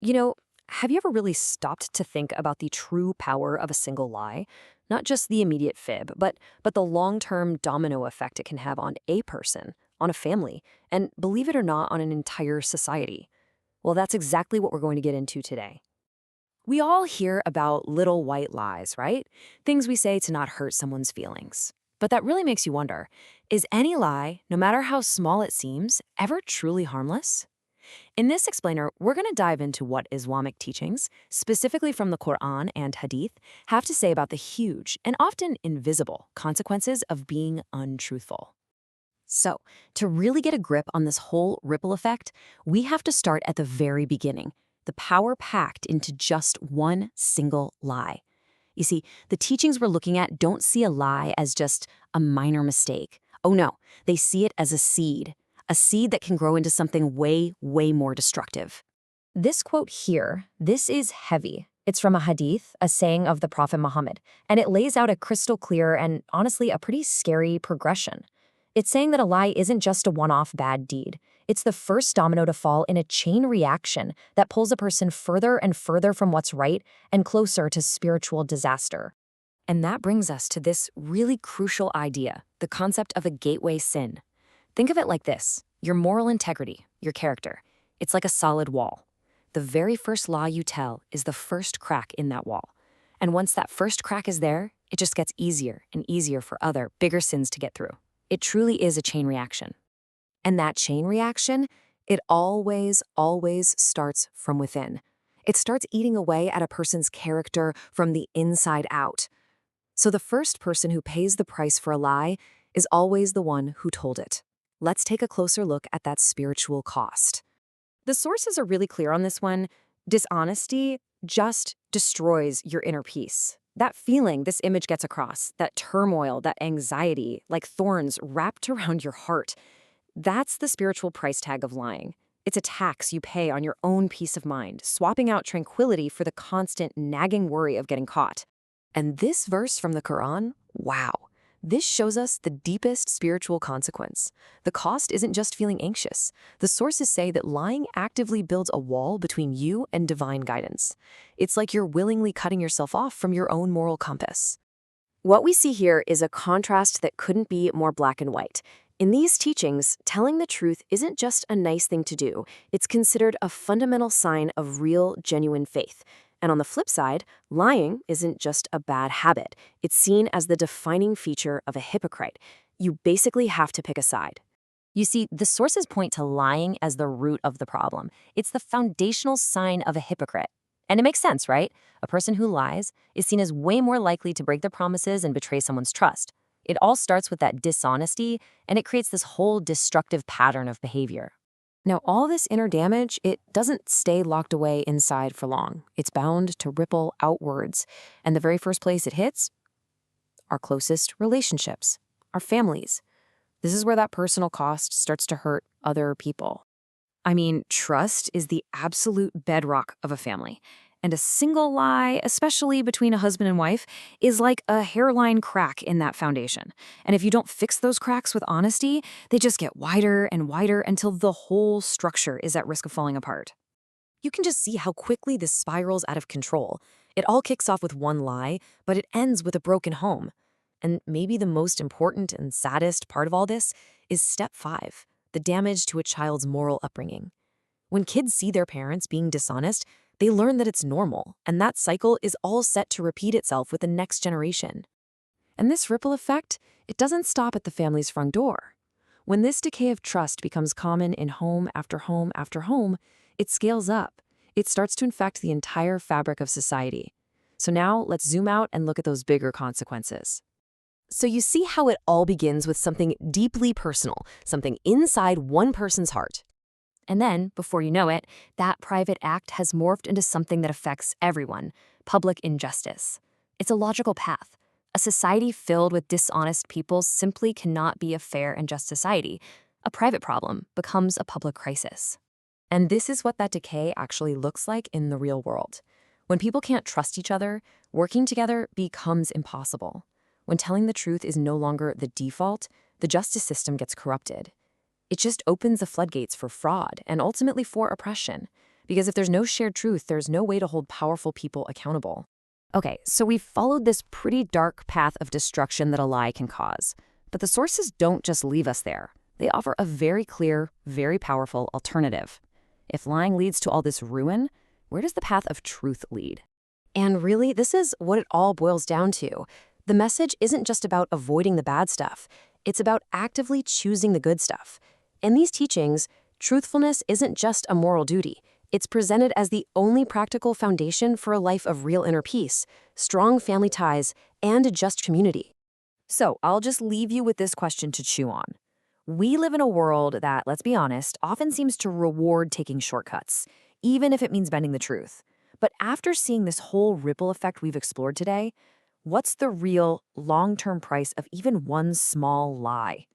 You know, have you ever really stopped to think about the true power of a single lie? Not just the immediate fib, but the long-term domino effect it can have on a person, on a family, and believe it or not, on an entire society. Well, that's exactly what we're going to get into today. We all hear about little white lies, right? Things we say to not hurt someone's feelings. But that really makes you wonder, is any lie, no matter how small it seems, ever truly harmless? In this explainer, we're going to dive into what Islamic teachings, specifically from the Quran and Hadith, have to say about the huge and often invisible consequences of being untruthful. So, to really get a grip on this whole ripple effect, we have to start at the very beginning, the power packed into just one single lie. You see, the teachings we're looking at don't see a lie as just a minor mistake. Oh no, they see it as a seed that can grow into something way, way more destructive. This quote here, this is heavy. It's from a hadith, a saying of the Prophet Muhammad, and it lays out a crystal clear and honestly a pretty scary progression. It's saying that a lie isn't just a one-off bad deed. It's the first domino to fall in a chain reaction that pulls a person further and further from what's right and closer to spiritual disaster. And that brings us to this really crucial idea, the concept of a gateway sin. Think of it like this: your moral integrity, your character. It's like a solid wall. The very first lie you tell is the first crack in that wall. And once that first crack is there, it just gets easier and easier for other, bigger sins to get through. It truly is a chain reaction. And that chain reaction, it always, always starts from within. It starts eating away at a person's character from the inside out. So the first person who pays the price for a lie is always the one who told it. Let's take a closer look at that spiritual cost. The sources are really clear on this one. Dishonesty just destroys your inner peace. That feeling this image gets across, that turmoil, that anxiety, like thorns wrapped around your heart, that's the spiritual price tag of lying. It's a tax you pay on your own peace of mind, swapping out tranquility for the constant nagging worry of getting caught. And this verse from the Quran, wow. This shows us the deepest spiritual consequence. The cost isn't just feeling anxious. The sources say that lying actively builds a wall between you and divine guidance. It's like you're willingly cutting yourself off from your own moral compass. What we see here is a contrast that couldn't be more black and white. In these teachings, telling the truth isn't just a nice thing to do. It's considered a fundamental sign of real, genuine faith. And on the flip side, lying isn't just a bad habit. It's seen as the defining feature of a hypocrite. You basically have to pick a side. You see, the sources point to lying as the root of the problem. It's the foundational sign of a hypocrite. And it makes sense, right? A person who lies is seen as way more likely to break their promises and betray someone's trust. It all starts with that dishonesty, and it creates this whole destructive pattern of behavior. Now, all this inner damage, it doesn't stay locked away inside for long. It's bound to ripple outwards. And the very first place it hits? Our closest relationships, our families. This is where that personal cost starts to hurt other people. I mean, trust is the absolute bedrock of a family. And a single lie, especially between a husband and wife, is like a hairline crack in that foundation. And if you don't fix those cracks with honesty, they just get wider and wider until the whole structure is at risk of falling apart. You can just see how quickly this spirals out of control. It all kicks off with one lie, but it ends with a broken home. And maybe the most important and saddest part of all this is step 5, the damage to a child's moral upbringing. When kids see their parents being dishonest, they learn that it's normal, and that cycle is all set to repeat itself with the next generation. And this ripple effect, it doesn't stop at the family's front door. When this decay of trust becomes common in home after home after home, it scales up. It starts to infect the entire fabric of society. So now let's zoom out and look at those bigger consequences. So you see how it all begins with something deeply personal, something inside one person's heart. And then, before you know it, that private act has morphed into something that affects everyone, public injustice. It's a logical path. A society filled with dishonest people simply cannot be a fair and just society. A private problem becomes a public crisis. And this is what that decay actually looks like in the real world. When people can't trust each other, working together becomes impossible. When telling the truth is no longer the default, the justice system gets corrupted. It just opens the floodgates for fraud and ultimately for oppression. Because if there's no shared truth, there's no way to hold powerful people accountable. Okay, so we've followed this pretty dark path of destruction that a lie can cause. But the sources don't just leave us there. They offer a very clear, very powerful alternative. If lying leads to all this ruin, where does the path of truth lead? And really, this is what it all boils down to. The message isn't just about avoiding the bad stuff. It's about actively choosing the good stuff. In these teachings, truthfulness isn't just a moral duty. It's presented as the only practical foundation for a life of real inner peace, strong family ties, and a just community. So I'll just leave you with this question to chew on. We live in a world that, let's be honest, often seems to reward taking shortcuts, even if it means bending the truth. But after seeing this whole ripple effect we've explored today, what's the real long-term price of even one small lie?